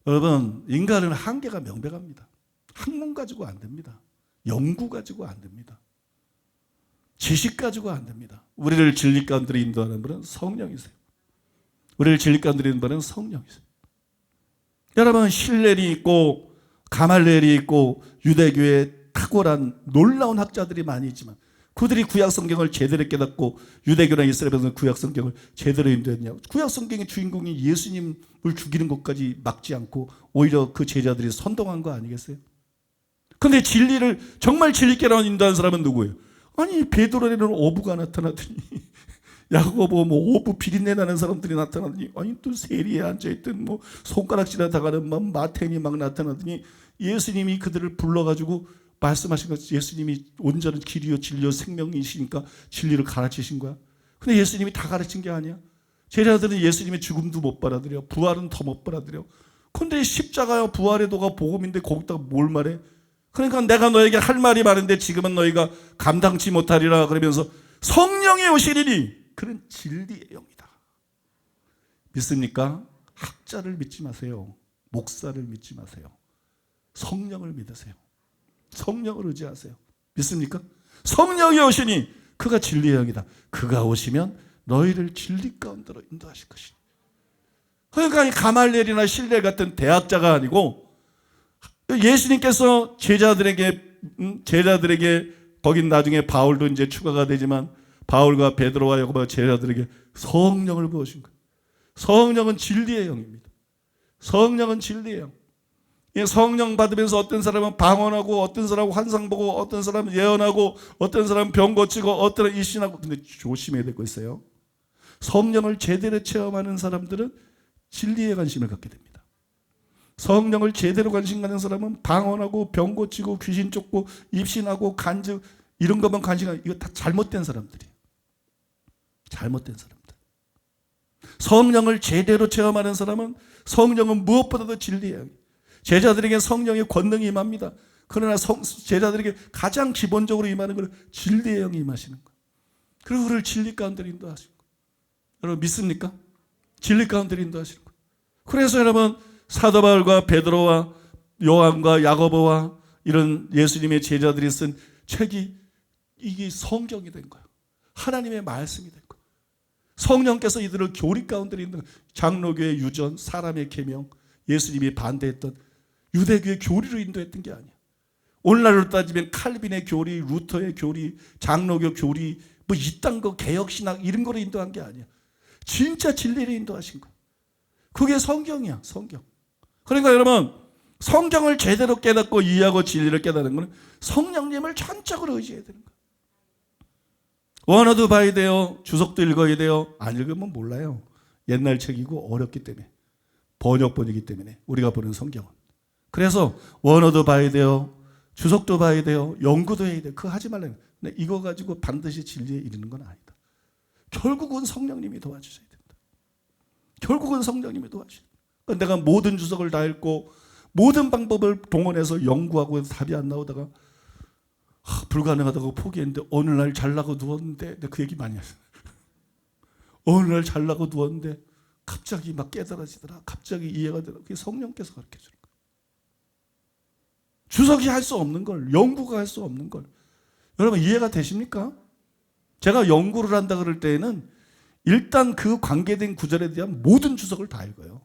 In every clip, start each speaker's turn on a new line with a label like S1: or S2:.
S1: 여러분, 인간은 한계가 명백합니다. 학문 가지고 안 됩니다. 연구 가지고 안 됩니다. 지식 가지고 안 됩니다. 우리를 진리 가운데로 인도하는 분은 성령이세요. 우리를 진리 가운데로 인도하는 성령이세요. 여러분, 힐렐이 있고 가말리엘이 있고 유대교에 탁월한 놀라운 학자들이 많이 있지만 그들이 구약성경을 제대로 깨닫고 유대교나 이스라엘에서는 구약성경을 제대로 인도했냐? 구약성경의 주인공이 예수님을 죽이는 것까지 막지 않고 오히려 그 제자들이 선동한 거 아니겠어요? 그런데 진리를 정말 진리 깨달아 인도한 사람은 누구예요? 아니, 베드로에는 어부가 나타나더니 야고보 어부 비린내 나는 사람들이 나타나더니 아니 또 세리에 앉아있던 손가락질에 다가는 마태인이 막 나타나더니 예수님이 그들을 불러가지고 말씀하신 것, 예수님이 온전한 길이요 진리요 생명이시니까 진리를 가르치신 거야. 근데 예수님이 다 가르친 게 아니야. 제자들은 예수님의 죽음도 못 받아들여, 부활은 더 못 받아들여. 근데 십자가요 부활의 도가 복음인데 거기다가 뭘 말해? 그러니까 내가 너에게 할 말이 많은데 지금은 너희가 감당치 못하리라 그러면서 성령이 오시리니 그는 진리의 영이다. 믿습니까? 학자를 믿지 마세요. 목사를 믿지 마세요. 성령을 믿으세요. 성령을 의지하세요. 믿습니까? 성령이 오시니 그가 진리의 영이다. 그가 오시면 너희를 진리 가운데로 인도하실 것이다. 그러니까 가말리엘이나 힐렐 같은 대학자가 아니고 예수님께서 제자들에게 거긴 나중에 바울도 이제 추가가 되지만 바울과 베드로와 야고보와 제자들에게 성령을 부으신 거예요. 성령은 진리의 영입니다. 성령은 진리의 영. 성령 받으면서 어떤 사람은 방언하고 어떤 사람은 환상 보고 어떤 사람은 예언하고 어떤 사람은 병 고치고 어떤 사람은 일신하고. 근데 조심해야 될 거 있어요. 성령을 제대로 체험하는 사람들은 진리에 관심을 갖게 됩니다. 성령을 제대로 관심 가는 사람은 방언하고 병 고치고 귀신 쫓고 입신하고 간증 이런 것만 관심하고 이거 다 잘못된 사람들이에요. 잘못된 사람들. 성령을 제대로 체험하는 사람은 성령은 무엇보다도 진리예요. 제자들에게 성령의 권능이 임합니다. 그러나 제자들에게 가장 기본적으로 임하는 것은 진리의 영이 임하시는 거예요. 그리고 우리를 진리 가운데로 인도하시는 거예요. 여러분 믿습니까? 진리 가운데로 인도하시는 거예요. 그래서 여러분 사도 바울과 베드로와 요한과 야고보와 이런 예수님의 제자들이 쓴 책이 이게 성경이 된 거예요. 하나님의 말씀이 된 거예요. 성령께서 이들을 교리 가운데로 인도하는 거예요. 장로교의 유전, 사람의 계명, 예수님이 반대했던 유대교의 교리로 인도했던 게 아니야. 오늘날로 따지면 칼빈의 교리, 루터의 교리, 장로교 교리, 이딴 거 개혁신학 이런 거로 인도한 게 아니야. 진짜 진리를 인도하신 거야. 그게 성경이야, 성경. 그러니까 여러분, 성경을 제대로 깨닫고 이해하고 진리를 깨닫는 것은 성령님을 전적으로 의지해야 되는 거야. 원어도 봐야 돼요. 주석도 읽어야 돼요. 안 읽으면 몰라요. 옛날 책이고 어렵기 때문에. 번역본이기 때문에 우리가 보는 성경은. 그래서 원어도 봐야 돼요. 주석도 봐야 돼요. 연구도 해야 돼요. 그거 하지 말라요. 근데 이거 가지고 반드시 진리에 이르는 건 아니다. 결국은 성령님이 도와주셔야 된다. 결국은 성령님이 도와주셔야 된다. 내가 모든 주석을 다 읽고 모든 방법을 동원해서 연구하고 답이 안 나오다가 불가능하다고 포기했는데 어느 날 잘나고 누웠는데 내가 그 얘기 많이 했어요. 어느 날 잘나고 누웠는데 갑자기 막 깨달아지더라. 갑자기 이해가 되더라. 그게 성령께서 가르쳐주는 거예요. 주석이 할 수 없는 걸, 연구가 할 수 없는 걸. 여러분 이해가 되십니까? 제가 연구를 한다 그럴 때에는 일단 그 관계된 구절에 대한 모든 주석을 다 읽어요.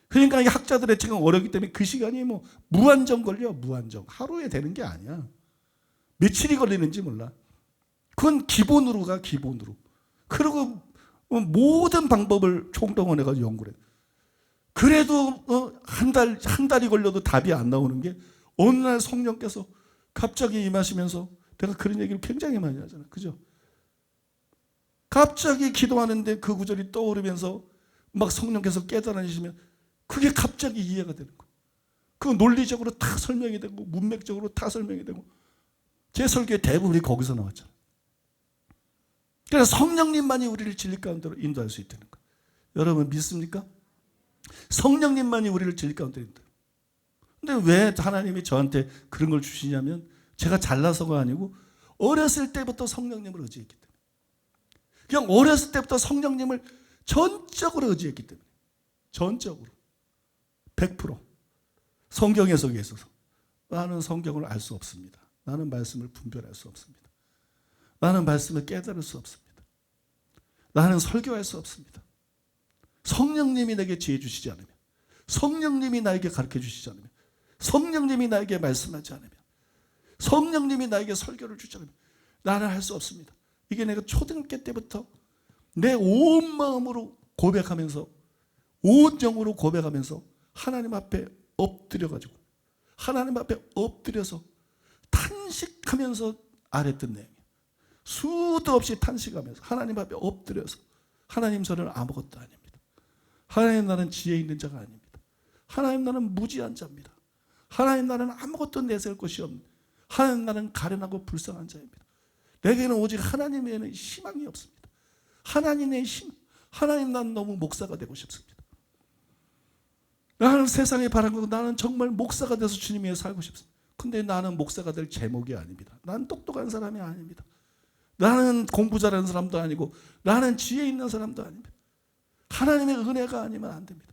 S1: 그러니까 이 학자들의 책은 어렵기 때문에 그 시간이 무한정 걸려. 무한정. 하루에 되는 게 아니야. 며칠이 걸리는지 몰라. 그건 기본으로 가, 기본으로. 그리고 모든 방법을 총동원해가지고 연구를 해. 그래도 한 달이 걸려도 답이 안 나오는 게 어느 날 성령께서 갑자기 임하시면서 내가 그런 얘기를 굉장히 많이 하잖아. 그죠? 갑자기 기도하는데 그 구절이 떠오르면서 막 성령께서 깨달아주시면 그게 갑자기 이해가 되는 거예요. 그 논리적으로 다 설명이 되고 문맥적으로 다 설명이 되고 제 설교의 대부분이 거기서 나왔잖아요. 그래서 성령님만이 우리를 진리 가운데로 인도할 수 있다는 거예요. 여러분 믿습니까? 성령님만이 우리를 진리 가운데로 인도해요. 근데 왜 하나님이 저한테 그런 걸 주시냐면 제가 잘나서가 아니고 어렸을 때부터 성령님을 의지했기 때문에. 그냥 어렸을 때부터 성령님을 전적으로 의지했기 때문에. 전적으로. 100% 성경 해석에 있어서 나는 성경을 알 수 없습니다. 나는 말씀을 분별할 수 없습니다. 나는 말씀을 깨달을 수 없습니다. 나는 설교할 수 없습니다. 성령님이 내게 지혜 주시지 않으면, 성령님이 나에게 가르쳐 주시지 않으면, 성령님이 나에게 말씀하지 않으면, 성령님이 나에게 설교를 주지 않으면 나는 할 수 없습니다. 이게 내가 초등학교 때부터 내 온 마음으로 고백하면서, 온 정으로 고백하면서 하나님 앞에 엎드려가지고 하나님 앞에 엎드려서 탄식하면서 아랬던 내용이에요. 수도 없이 탄식하면서 하나님 앞에 엎드려서, 하나님 저는 아무것도 아닙니다. 하나님 나는 지혜 있는 자가 아닙니다. 하나님 나는 무지한 자입니다. 하나님 나는 아무것도 내세울 것이 없는, 하나님 나는 가련하고 불쌍한 자입니다. 내게는 오직 하나님 외에는 희망이 없습니다. 하나님의 힘, 하나님 나는 너무 목사가 되고 싶습니다. 나는 세상에 바란 거고 나는 정말 목사가 돼서 주님 위해 살고 싶습니다. 근데 나는 목사가 될 제목이 아닙니다. 나는 똑똑한 사람이 아닙니다. 나는 공부 잘하는 사람도 아니고 나는 지혜 있는 사람도 아닙니다. 하나님의 은혜가 아니면 안 됩니다.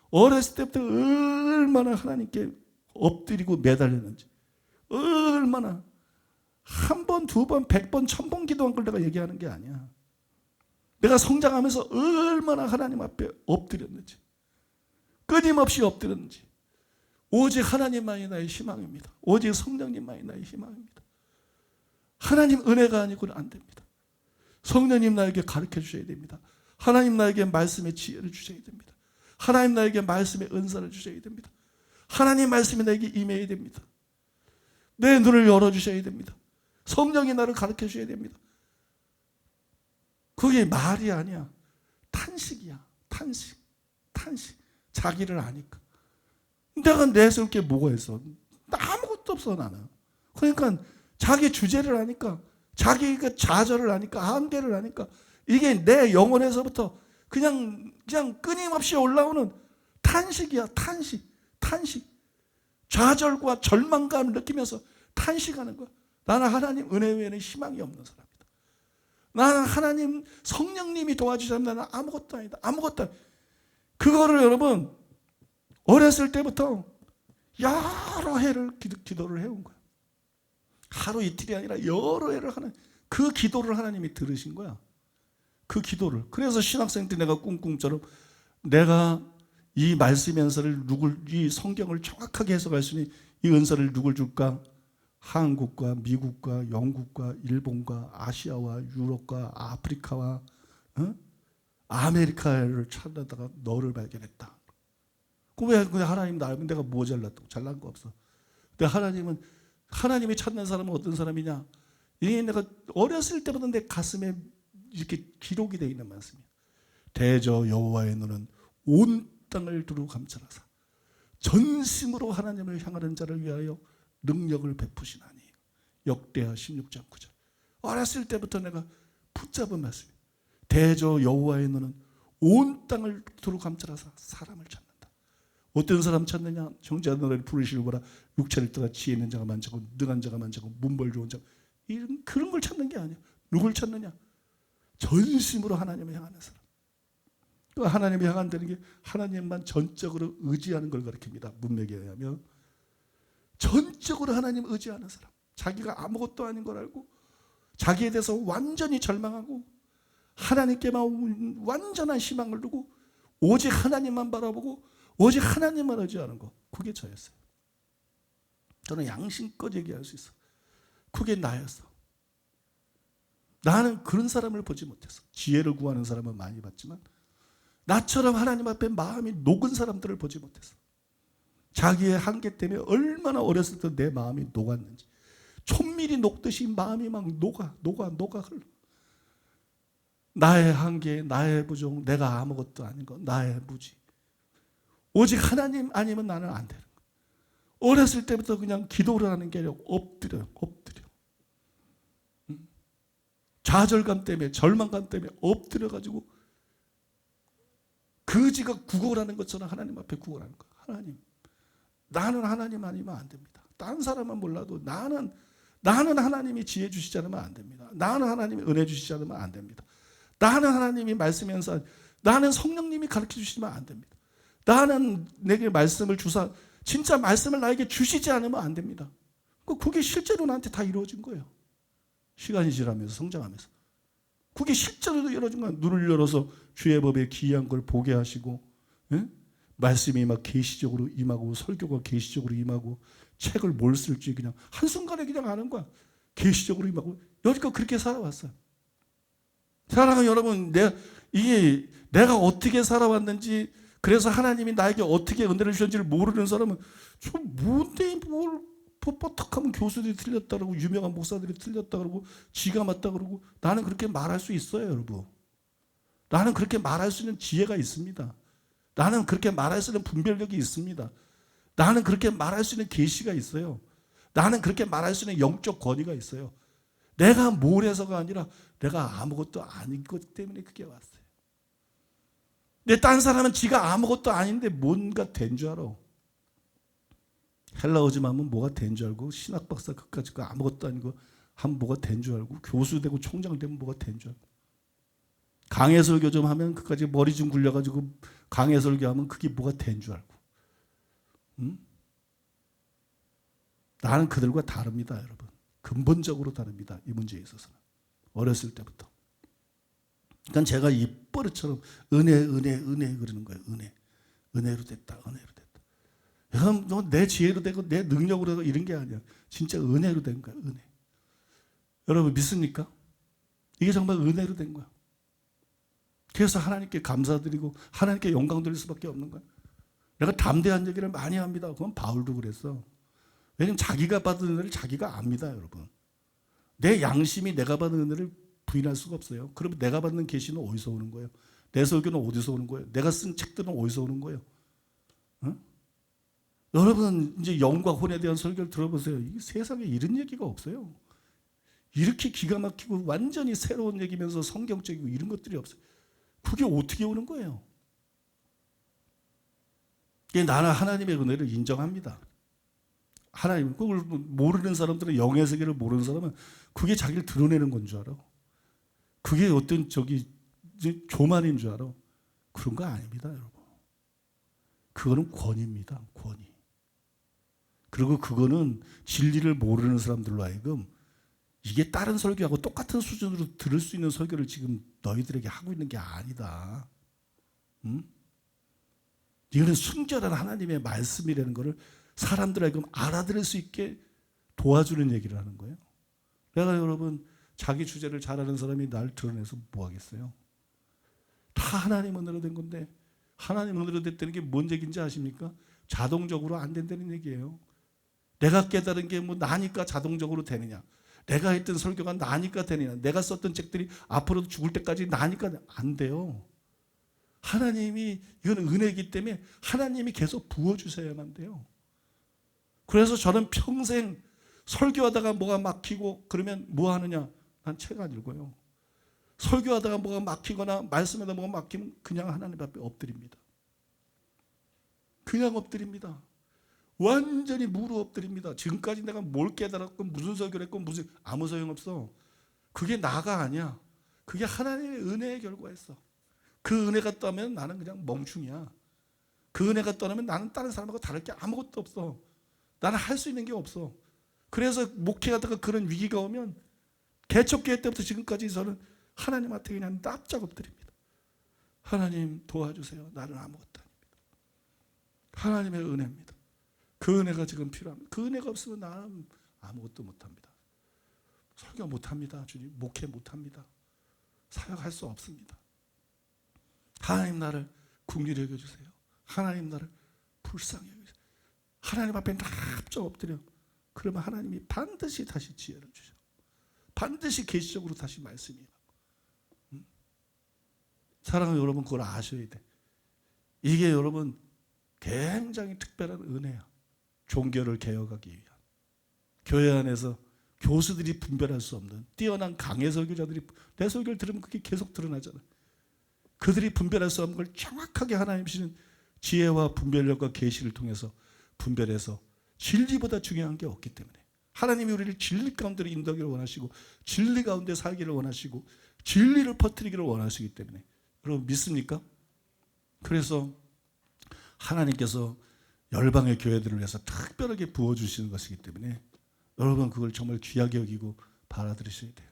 S1: 어렸을 때부터 얼마나 하나님께 엎드리고 매달렸는지, 얼마나 한 번, 두 번, 100번, 1000번 기도한 걸 내가 얘기하는 게 아니야. 내가 성장하면서 얼마나 하나님 앞에 엎드렸는지, 끊임없이 엎드렸는지. 오직 하나님만이 나의 희망입니다. 오직 성령님만이 나의 희망입니다. 하나님 은혜가 아니고는 안 됩니다. 성령님 나에게 가르쳐 주셔야 됩니다. 하나님 나에게 말씀의 지혜를 주셔야 됩니다. 하나님 나에게 말씀의 은사를 주셔야 됩니다. 하나님 말씀이 나에게 임해야 됩니다. 내 눈을 열어주셔야 됩니다. 성령이 나를 가르쳐 주셔야 됩니다. 그게 말이 아니야. 탄식이야. 탄식. 자기를 아니까. 내가 내세울 게 뭐가 있어? 아무것도 없어 나는. 그러니까 자기 주제를 아니까, 자기 그 좌절을 아니까, 한계를 아니까, 이게 내 영혼에서부터 그냥 끊임없이 올라오는 탄식이야. 탄식. 좌절과 절망감을 느끼면서 탄식하는 거야. 나는 하나님 은혜 외에는 희망이 없는 사람이다. 나는 하나님 성령님이 도와주시면 나는 아무것도 아니다. 아무것도 아니다. 그거를 여러분 어렸을 때부터 여러 해를 기도를 해온 거야. 하루 이틀이 아니라 여러 해를 하는, 그 기도를 하나님이 들으신 거야. 그 기도를. 그래서 신학생 때 내가 꿍꿍처럼 내가 이 말씀 연설을 이 성경을 정확하게 해석할 수 있는 이 은사를 누굴 줄까? 한국과 미국과 영국과 일본과 아시아와 유럽과 아프리카와 아메리카를 찾아다가 너를 발견했다. 왜 하나님 나 알면 내가 뭐 잘났다고? 잘난 거 없어. 근데 하나님이 찾는 사람은 어떤 사람이냐? 이게 내가 어렸을 때부터 내 가슴에 이렇게 기록이 되어 있는 말씀이야. 대저 여호와의 눈은 온 땅을 두루 감찰하사 전심으로 하나님을 향하는 자를 위하여 능력을 베푸시나니. 역대하 16장 9절. 어렸을 때부터 내가 붙잡은 말씀이에요. 대저 여호와의 눈은 온 땅을 두루 감찰하사 사람을 찾는다. 어떤 사람 찾느냐? 형제들을 부르시고 보라. 육체를 떠나 지혜 있는 자가 많자고 능한 자가 많자고 문벌 좋은 자, 이런 그런 걸 찾는 게 아니야. 누굴 찾느냐? 전심으로 하나님을 향하는 사람. 또 하나님을 향한다는 게 하나님만 전적으로 의지하는 걸 가리킵니다. 문맥에 의하면 전적으로 하나님 의지하는 사람, 자기가 아무것도 아닌 걸 알고 자기에 대해서 완전히 절망하고 하나님께만 완전한 희망을 두고 오직 하나님만 바라보고 오직 하나님만 의지하는 거, 그게 저였어요. 저는 양심껏 얘기할 수 있어. 그게 나였어. 나는 그런 사람을 보지 못했어. 지혜를 구하는 사람은 많이 봤지만 나처럼 하나님 앞에 마음이 녹은 사람들을 보지 못했어. 자기의 한계 때문에 얼마나 어렸을 때 내 마음이 녹았는지, 촛밀이 녹듯이 마음이 막 녹아 흘러. 나의 한계, 나의 부족, 내가 아무것도 아닌 거, 나의 무지. 오직 하나님 아니면 나는 안 되는 거. 어렸을 때부터 그냥 기도를 하는 게 아니라 엎드려. 좌절감 때문에, 절망감 때문에 엎드려가지고 거지가 구걸하는 것처럼 하나님 앞에 구걸하는 거야. 하나님, 나는 하나님 아니면 안 됩니다. 다른 사람은 몰라도 나는 하나님이 지혜 주시지 않으면 안 됩니다. 나는 하나님이 은혜 주시지 않으면 안 됩니다. 나는 하나님이 말씀하면서, 나는 성령님이 가르쳐 주시면 안 됩니다. 나는 내게 말씀을 주사, 진짜 말씀을 나에게 주시지 않으면 안 됩니다. 그게 실제로 나한테 다 이루어진 거예요. 시간이 지나면서 성장하면서. 그게 실제로 이루어진 거예요. 눈을 열어서 주의 법에 기이한 걸 보게 하시고, 예? 말씀이 막 계시적으로 임하고, 설교가 계시적으로 임하고, 책을 뭘 쓸지 그냥 한순간에 그냥 아는 거야. 계시적으로 임하고. 여지껏 그렇게 살아왔어요. 사랑하는 여러분, 내가 어떻게 살아왔는지, 그래서 하나님이 나에게 어떻게 은혜를 주셨는지를 모르는 사람은 저 뭔데 뭘 뻣뻣하면 교수들이 틀렸다 그러고 유명한 목사들이 틀렸다 그러고 지가 맞다 그러고. 나는 그렇게 말할 수 있어요, 여러분. 나는 그렇게 말할 수 있는 지혜가 있습니다. 나는 그렇게 말할 수 있는 분별력이 있습니다. 나는 그렇게 말할 수 있는 계시가 있어요. 나는 그렇게 말할 수 있는 영적 권위가 있어요. 내가 뭘 해서가 아니라 내가 아무것도 아닌 것 때문에 그게 왔어요. 근데 딴 사람은 지가 아무것도 아닌데 뭔가 된 줄 알아. 헬라어지만 하면 뭐가 된 줄 알고, 신학 박사 그까짓 거 아무것도 아니고 하면 뭐가 된 줄 알고, 교수 되고 총장 되면 뭐가 된 줄 알고, 강해 설교 좀 하면 그까지 머리 좀 굴려가지고 강해 설교하면 그게 뭐가 된 줄 알고. 응? 나는 그들과 다릅니다, 여러분. 근본적으로 다릅니다, 이 문제에 있어서는. 어렸을 때부터. 그러니까 제가 이 버릇처럼 은혜 그러는 거예요. 은혜로 됐다. 여러분, 내 지혜로 되고 내 능력으로 되고 이런 게 아니야. 진짜 은혜로 된 거야. 은혜. 여러분 믿습니까? 이게 정말 은혜로 된 거야. 그래서 하나님께 감사드리고 하나님께 영광 드릴 수밖에 없는 거야. 내가 담대한 얘기를 많이 합니다. 그건 바울도 그랬어. 왜냐면 자기가 받은 은혜를 자기가 압니다, 여러분. 내 양심이 내가 받은 은혜를 부인할 수가 없어요. 그러면 내가 받는 계시는 어디서 오는 거예요? 내 설교는 어디서 오는 거예요? 내가 쓴 책들은 어디서 오는 거예요? 어? 여러분 이제 영과 혼에 대한 설교를 들어보세요. 이 세상에 이런 얘기가 없어요. 이렇게 기가 막히고 완전히 새로운 얘기면서 성경적이고 이런 것들이 없어요. 그게 어떻게 오는 거예요? 나는 하나님의 은혜를 인정합니다. 하나님, 그걸 모르는 사람들은, 영의 세계를 모르는 사람은 그게 자기를 드러내는 건 줄 알아. 그게 어떤 교만인 줄 알아. 그런 거 아닙니다, 여러분. 그거는 권위입니다, 권위. 그리고 그거는 진리를 모르는 사람들로 하여금 이게 다른 설교하고 똑같은 수준으로 들을 수 있는 설교를 지금 너희들에게 하고 있는 게 아니다. 응? 이거는 순결한 하나님의 말씀이라는 것을 사람들에게 알아들을 수 있게 도와주는 얘기를 하는 거예요. 내가 여러분 자기 주제를 잘하는 사람이 날 드러내서 뭐 하겠어요? 다 하나님 은혜로 된 건데, 하나님 은혜로 됐다는 게 뭔 얘기인지 아십니까? 자동적으로 안 된다는 얘기예요. 내가 깨달은 게 뭐 나니까 자동적으로 되느냐, 내가 했던 설교가 나니까 되느냐, 내가 썼던 책들이 앞으로도 죽을 때까지 나니까 안 돼요. 하나님이, 이건 은혜이기 때문에 하나님이 계속 부어주셔야만 돼요. 그래서 저는 평생 설교하다가 뭐가 막히고 그러면 뭐 하느냐? 난 책 안 읽어요. 설교하다가 뭐가 막히거나 말씀하다가 뭐가 막히면 그냥 하나님 앞에 엎드립니다. 그냥 엎드립니다. 완전히 무릎 엎드립니다. 지금까지 내가 뭘 깨달았고 무슨 설교를 했고 무슨, 아무 소용없어. 그게 나가 아니야. 그게 하나님의 은혜의 결과였어. 그 은혜가 떠나면 나는 그냥 멍충이야. 그 은혜가 떠나면 나는 다른 사람하고 다를 게 아무것도 없어. 나는 할 수 있는 게 없어. 그래서 목회하다가 그런 위기가 오면 개척교회 때부터 지금까지 저는 하나님한테 그냥 납작 엎드립니다. 하나님 도와주세요. 나는 아무것도 아닙니다. 하나님의 은혜입니다. 그 은혜가 지금 필요합니다. 그 은혜가 없으면 나는 아무것도 못합니다. 설교 못합니다. 주님, 목회 못합니다. 사역할 수 없습니다. 하나님 나를 긍휼히 여겨주세요. 하나님 나를 불쌍히 여겨주세요. 하나님 앞에 납작 엎드려. 그러면 하나님이 반드시 다시 지혜를 주셔. 반드시 계시적으로 다시 말씀이 임하고. 사랑하는 여러분, 그걸 아셔야 돼. 이게 여러분 굉장히 특별한 은혜야. 종교를 개혁하기 위한, 교회 안에서 교수들이 분별할 수 없는 뛰어난 강해 설교자들이, 내 설교를 들으면 그게 계속 드러나잖아. 그들이 분별할 수 없는 걸 정확하게 하나님 주시는 지혜와 분별력과 계시를 통해서 분별해서, 진리보다 중요한 게 없기 때문에 하나님이 우리를 진리 가운데로 인도하기를 원하시고 진리 가운데 살기를 원하시고 진리를 퍼뜨리기를 원하시기 때문에. 여러분 믿습니까? 그래서 하나님께서 열방의 교회들을 위해서 특별하게 부어주시는 것이기 때문에 여러분 그걸 정말 귀하게 여기고 받아들이셔야 돼요.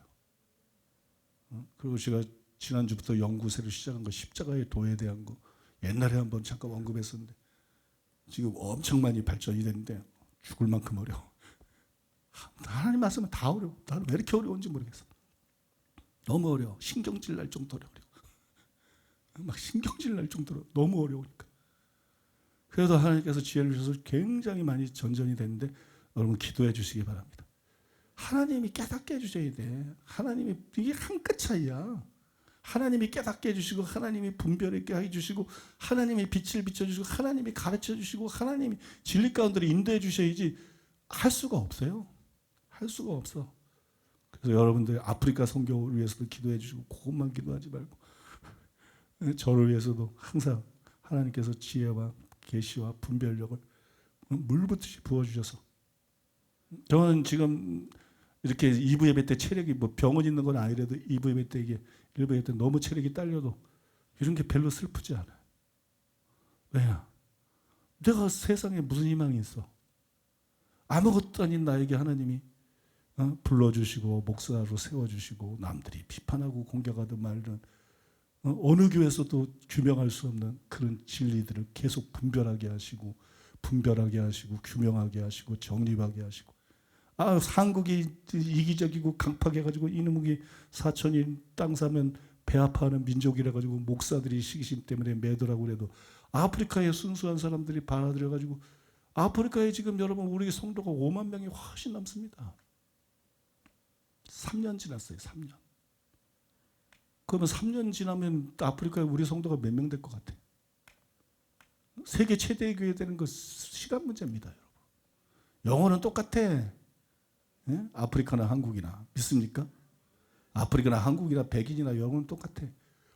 S1: 그리고 제가 지난주부터 연구세를 시작한 거 십자가의 도에 대한 거 옛날에 한번 잠깐 언급했었는데 지금 엄청 많이 발전이 됐는데 죽을 만큼 어려워. 하나님 말씀은 다 어려워. 나는 왜 이렇게 어려운지 모르겠어. 너무 어려워. 신경질 날 정도로 어려워. 막 신경질 날 정도로 너무 어려우니까. 그래도 하나님께서 지혜를 주셔서 굉장히 많이 전전이 됐는데 여러분 기도해 주시기 바랍니다. 하나님이 깨닫게 해주셔야 돼. 하나님이 이게 한 끗 차이야. 하나님이 깨닫게 해주시고 하나님이 분별하게 해주시고 하나님이 빛을 비춰주시고 하나님이 가르쳐주시고 하나님이 진리 가운데로 인도해 주셔야지 할 수가 없어요. 할 수가 없어. 그래서 여러분들 아프리카 선교를 위해서도 기도해 주시고 그것만 기도하지 말고 저를 위해서도 항상 하나님께서 지혜와 계시와 분별력을 물붓듯이 부어주셔서 저는 지금 이렇게 2부 예배 때 체력이 뭐 병원 있는 건 아니라도 2부 예배 때 이게 1부 예배 때 너무 체력이 딸려도 이런 게 별로 슬프지 않아요. 왜냐? 내가 세상에 무슨 희망이 있어? 아무것도 아닌 나에게 하나님이 불러주시고 목사로 세워주시고 남들이 비판하고 공격하든 말든 어느 교회에서도 규명할 수 없는 그런 진리들을 계속 분별하게 하시고 규명하게 하시고 정립하게 하시고 한국이 이기적이고 강팍해가지고 이놈이 사천인 땅 사면 배 아파하는 민족이라 가지고 목사들이 시기심 때문에 매도라고 그래도 아프리카의 순수한 사람들이 받아들여가지고 아프리카에 지금 여러분 우리 성도가 5만 명이 훨씬 넘습니다. 3년 지났어요. 3년. 그러면 3년 지나면 아프리카에 우리 성도가 몇 명 될 것 같아요? 세계 최대의 교회 되는 거 시간 문제입니다. 여러분. 영어는 똑같아. 예? 아프리카나 한국이나 믿습니까? 아프리카나 한국이나 백인이나 영어는 똑같아.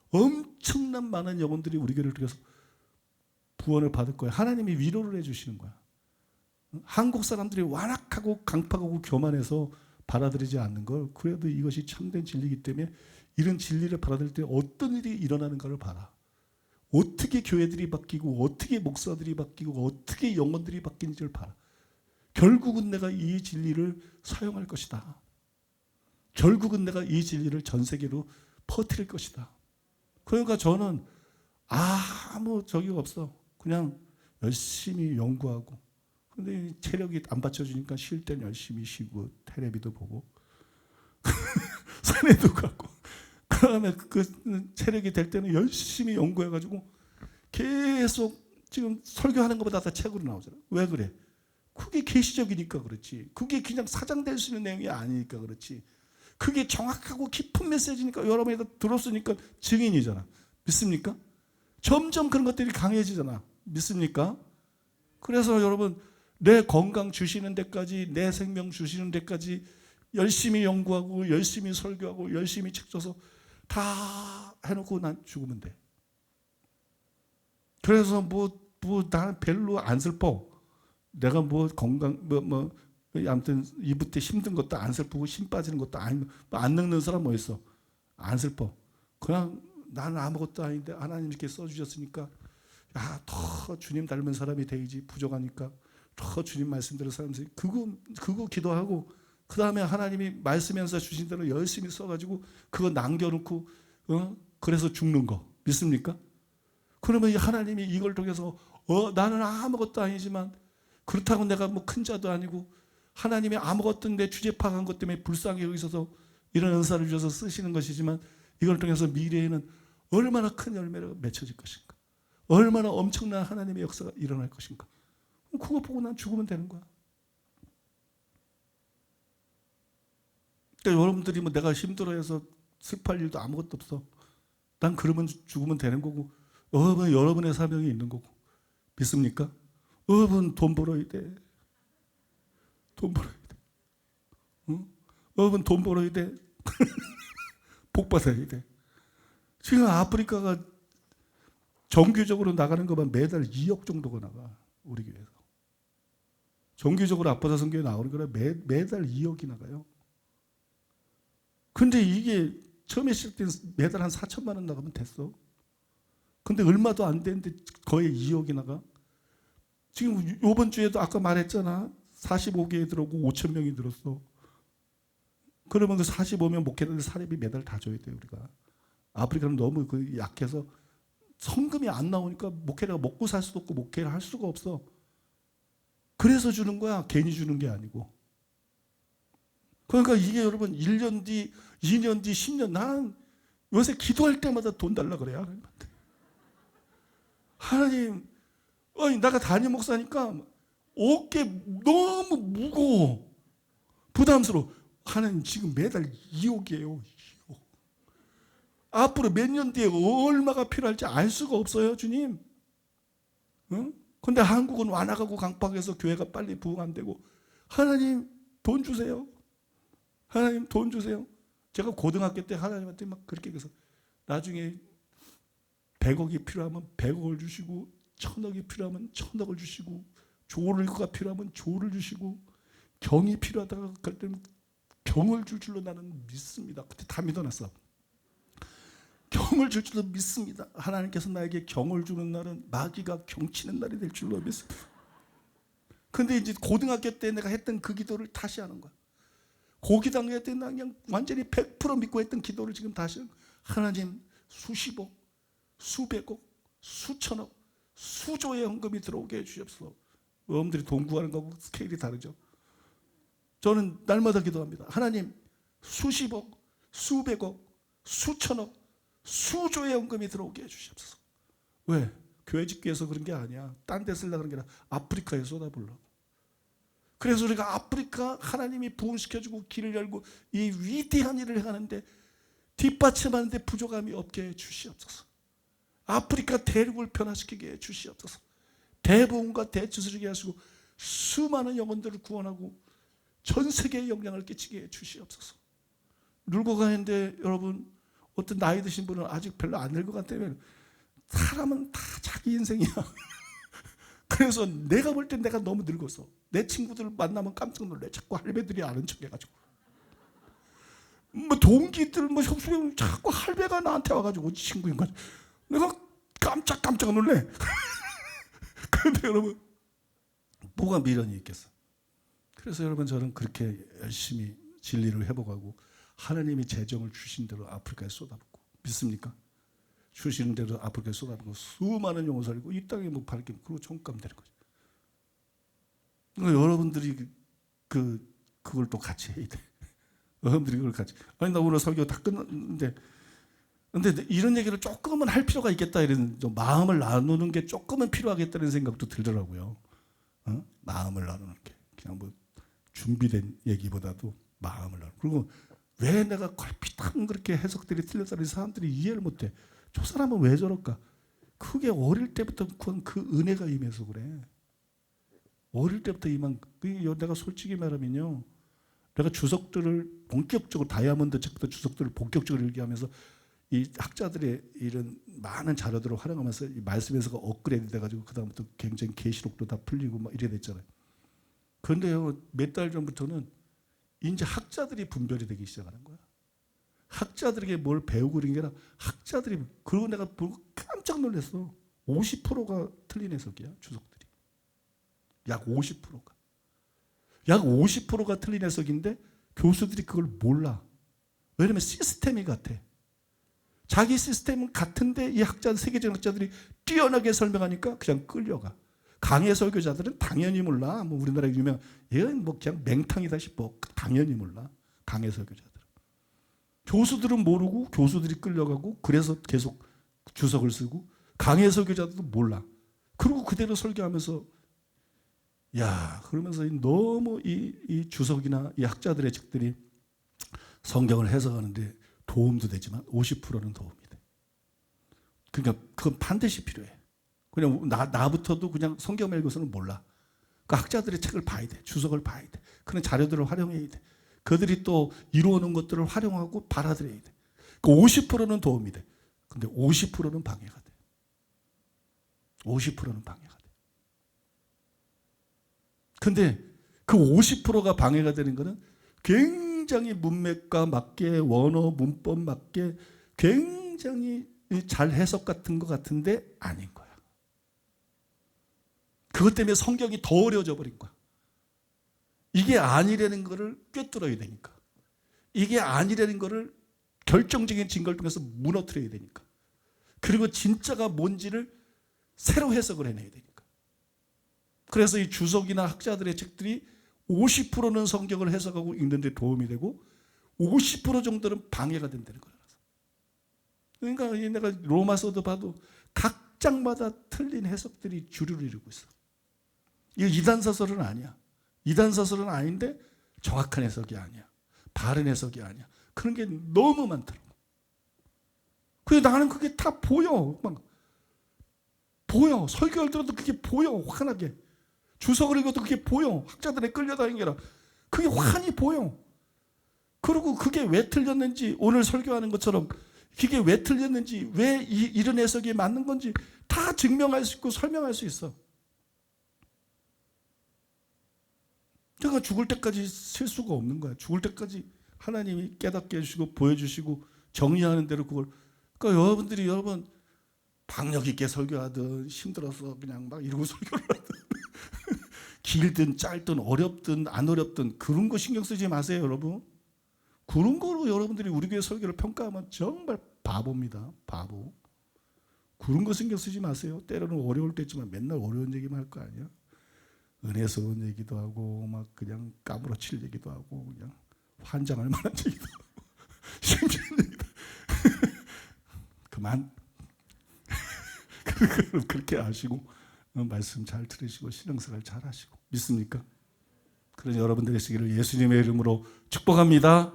S1: 엄청난 많은 영혼들이 우리 교회를 통해서 구원을 받을 거예요. 하나님이 위로를 해주시는 거야. 한국 사람들이 완악하고 강팍하고 교만해서 받아들이지 않는 걸 그래도 이것이 참된 진리이기 때문에 이런 진리를 받아들일 때 어떤 일이 일어나는가를 봐라. 어떻게 교회들이 바뀌고 어떻게 목사들이 바뀌고 어떻게 영혼들이 바뀌는지를 봐라. 결국은 내가 이 진리를 사용할 것이다. 결국은 내가 이 진리를 전 세계로 퍼뜨릴 것이다. 그러니까 저는 아무 적이 없어. 그냥 열심히 연구하고 근데 체력이 안 받쳐주니까 쉴 땐 열심히 쉬고 텔레비도 보고 산에도 가고 그다음에 그 체력이 될 때는 열심히 연구해가지고 계속 지금 설교하는 것보다 다 책으로 나오잖아. 왜 그래? 그게 계시적이니까 그렇지. 그게 그냥 사장될 수 있는 내용이 아니니까 그렇지. 그게 정확하고 깊은 메시지니까 여러분이 다 들었으니까 증인이잖아. 믿습니까? 점점 그런 것들이 강해지잖아. 믿습니까? 그래서 여러분 내 건강 주시는 데까지 내 생명 주시는 데까지 열심히 연구하고 열심히 설교하고 열심히 책 써서 다 해놓고 난 죽으면 돼. 그래서 나는 별로 안 슬퍼. 내가 건강 아무튼 이부 때 힘든 것도 안 슬프고 힘 빠지는 것도 안 늙는 사람 뭐 있어? 안 슬퍼. 그냥 나는 아무것도 아닌데 하나님께 써주셨으니까 더 주님 닮은 사람이 되지 부족하니까 더 주님 말씀대로 사람 그거 기도하고 그 다음에 하나님이 말씀에서 주신 대로 열심히 써가지고 그거 남겨놓고 그래서 죽는 거 믿습니까? 그러면 하나님이 이걸 통해서 나는 아무것도 아니지만 그렇다고 내가 큰 자도 아니고 하나님이 아무것도 내 주제 파악한 것 때문에 불쌍히 여기셔서 이런 은사를 주셔서 쓰시는 것이지만 이걸 통해서 미래에는 얼마나 큰 열매가 맺혀질 것인가, 얼마나 엄청난 하나님의 역사가 일어날 것인가. 그거 보고 난 죽으면 되는 거야. 그러니까 여러분들이 내가 힘들어해서 슬퍼할 일도 아무것도 없어. 난 그러면 죽으면 되는 거고 여러분의 사명이 있는 거고. 믿습니까? 여러분 돈 벌어야 돼. 돈 벌어야 돼. 응? 여러분 돈 벌어야 돼. 복 받아야 돼. 지금 아프리카가 정규적으로 나가는 것만 매달 2억 정도가 나가. 우리 교회에서. 정규적으로 아빠자 선교에 나오는 거라 매달 2억이 나가요. 근데 이게 처음에 시작 때 매달 한 4천만 원 나가면 됐어. 근데 얼마도 안 되는데 거의 2억이 나가. 지금 이번 주에도 아까 말했잖아. 45개에 들어오고 5천 명이 들었어. 그러면 그 45명 목회자들 사례비 매달 다 줘야 돼요, 우리가. 아프리카는 너무 그 약해서 성금이 안 나오니까 목회자가 먹고 살 수도 없고 목회를 할 수가 없어. 그래서 주는 거야. 괜히 주는 게 아니고. 그러니까 이게 여러분 1년 뒤, 2년 뒤, 10년 난 요새 기도할 때마다 돈 달라 그래요. 하나님한테. 하나님, 내가 담임 목사니까 어깨 너무 무거워. 부담스러워. 하나님 지금 매달 2억이에요. 2억. 앞으로 몇 년 뒤에 얼마가 필요할지 알 수가 없어요, 주님. 응? 근데 한국은 완화가고 강박해서 교회가 빨리 부흥 안 되고 하나님 돈 주세요. 하나님 돈 주세요. 제가 고등학교 때 하나님한테 막 그렇게 해서 나중에 100억이 필요하면 100억을 주시고 1000억이 필요하면 1000억을 주시고 조를가 필요하면 조를 주시고 경이 필요하다가 그럴 때는 경을 줄 줄로 나는 믿습니다. 그때 다 믿어놨어. 경을 줄 줄로 믿습니다. 하나님께서 나에게 경을 주는 날은 마귀가 경치는 날이 될 줄로 믿습니다. 근데 이제 고등학교 때 내가 했던 그 기도를 다시 하는 거야. 고기당회 때 그냥 완전히 100% 믿고 했던 기도를 지금 다시 하나님 수십억, 수백억, 수천억, 수조의 헌금이 들어오게 해주시옵소서. 여러분들이 돈 구하는 거하고 스케일이 다르죠. 저는 날마다 기도합니다. 하나님 수십억, 수백억, 수천억, 수조의 헌금이 들어오게 해주시옵소서. 왜? 교회 짓기 위해서 그런 게 아니야. 딴 데 쓰려고 그런 게 아니라 아프리카에 쏟아부으려고. 그래서 우리가 아프리카 하나님이 부흥시켜주고 길을 열고 이 위대한 일을 하는데 뒷받침하는데 부족함이 없게 해 주시옵소서. 아프리카 대륙을 변화시키게 해 주시옵소서. 대부흥과 대추스르게 하시고 수많은 영혼들을 구원하고 전 세계에 영향을 끼치게 해 주시옵소서. 늙어 가는데 여러분 어떤 나이 드신 분은 아직 별로 안 늙어 같다면 사람은 다 자기 인생이야. 그래서 내가 볼 땐 내가 너무 늙어서 내 친구들 만나면 깜짝 놀래. 자꾸 할배들이 아는 척 해가지고 뭐 동기들 뭐 협수형 자꾸 할배가 나한테 와가지고 친구인 거지. 내가 깜짝 놀래. 그런데 여러분 뭐가 미련이 있겠어. 그래서 여러분 저는 그렇게 열심히 진리를 회복하고 하나님이 재정을 주신 대로 아프리카에 쏟아붓고 믿습니까? 주시는 대로 아프리카에 쏟아붓고 수많은 영혼 살리고 이 땅에 뭐 밝게 그리고 종감 되는 거죠. 그러니까 여러분들이 그걸 또 같이 해야 돼. 여러분들이 그걸 같이. 아니 나 오늘 설교 다 끝났는데 근데 이런 얘기를 조금은 할 필요가 있겠다 이런 좀 마음을 나누는 게 조금은 필요하겠다는 생각도 들더라고요. 마음을 나누는 게 그냥 뭐 준비된 얘기보다도 마음을 나누고. 그리고 왜 내가 걸핏하면 그렇게 해석들이 틀렸다는 사람들이 이해를 못해. 저 사람은 왜 저럴까? 그게 어릴 때부터 그 은혜가 임해서 그래. 어릴 때부터 임한. 내가 솔직히 말하면요, 내가 주석들을 본격적으로 다이아몬드 책부터 주석들을 본격적으로 읽기하면서 이 학자들의 이런 많은 자료들을 활용하면서 이 말씀에서가 업그레이드 돼가지고 그 다음부터 굉장히 계시록도 다 풀리고 막 이래 됐잖아요. 그런데요, 몇 달 전부터는 이제 학자들이 분별이 되기 시작하는 거야. 학자들에게 뭘 배우고 그런 게 아니라 학자들이. 그리고 내가 보고 깜짝 놀랐어. 50%가 틀린 해석이야, 주석들이. 약 50%가. 약 50%가 틀린 해석인데 교수들이 그걸 몰라. 왜냐면 시스템이 같아. 자기 시스템은 같은데 이 세계적 학자들이 뛰어나게 설명하니까 그냥 끌려가. 강해 설교자들은 당연히 몰라. 뭐 우리나라에 유명한 얘는 뭐 그냥 맹탕이다 싶어. 당연히 몰라. 강해 설교자들은. 교수들은 모르고 교수들이 끌려가고 그래서 계속 주석을 쓰고 강해 설교자들도 몰라. 그리고 그대로 설교하면서 그러면서 너무 이 주석이나 이 학자들의 책들이 성경을 해석하는데 도움도 되지만 50%는 도움이 돼. 그러니까 그건 반드시 필요해. 그냥 나부터도 그냥 성경 읽어서는 몰라. 그 학자들의 책을 봐야 돼. 주석을 봐야 돼. 그런 자료들을 활용해야 돼. 그들이 또 이루어놓은 것들을 활용하고 받아들여야 돼. 그 50%는 도움이 돼. 근데 50%는 방해가 돼. 50%는 방해가 돼. 근데 그 50%가 방해가 되는 거는 굉장히 문맥과 맞게 원어 문법 맞게 굉장히 잘 해석 같은 것 같은데 아닌 거야. 그것 때문에 성경이 더 어려워져 버린 거야. 이게 아니라는 거를 꿰뚫어야 되니까. 이게 아니라는 거를 결정적인 증거를 통해서 무너뜨려야 되니까. 그리고 진짜가 뭔지를 새로 해석을 해내야 되니까. 그래서 이 주석이나 학자들의 책들이 50%는 성경을 해석하고 읽는 데 도움이 되고 50% 정도는 방해가 된다는 거라서. 그러니까 내가 로마서도 봐도 각 장마다 틀린 해석들이 주류를 이루고 있어. 이거 이단서설은 아니야. 이단서설은 아닌데 정확한 해석이 아니야. 바른 해석이 아니야. 그런 게 너무 많더라고. 그래 나는 그게 다 보여. 막 보여. 설교를 들어도 그게 보여. 환하게. 주석을 읽어도 그게 보여. 학자들의 끌려다니게라. 그게 환히 보여. 그리고 그게 왜 틀렸는지 오늘 설교하는 것처럼 그게 왜 틀렸는지 왜 이런 해석이 맞는 건지 다 증명할 수 있고 설명할 수 있어. 제가 죽을 때까지 셀 수가 없는 거야. 죽을 때까지 하나님이 깨닫게 해주시고 보여주시고 정리하는 대로 그걸. 그러니까 여러분 박력 있게 설교하든 힘들어서 그냥 막 이러고 설교를 하든 길든 짧든 어렵든 안 어렵든 그런 거 신경 쓰지 마세요, 여러분. 그런 거로 여러분들이 우리 교회 설교를 평가하면 정말 바보입니다. 바보. 그런 거 신경 쓰지 마세요. 때로는 어려울 때지만 맨날 어려운 얘기만 할 거 아니야. 은혜스러운 얘기도 하고 막 그냥 까무러칠 얘기도 하고 그냥 환장할 만한 얘기도 하고 힘든 얘기도 그만. 그렇게 하시고 말씀 잘 들으시고 신앙생활 잘 하시고 믿습니까? 그런 여러분 되시기를 예수님의 이름으로 축복합니다.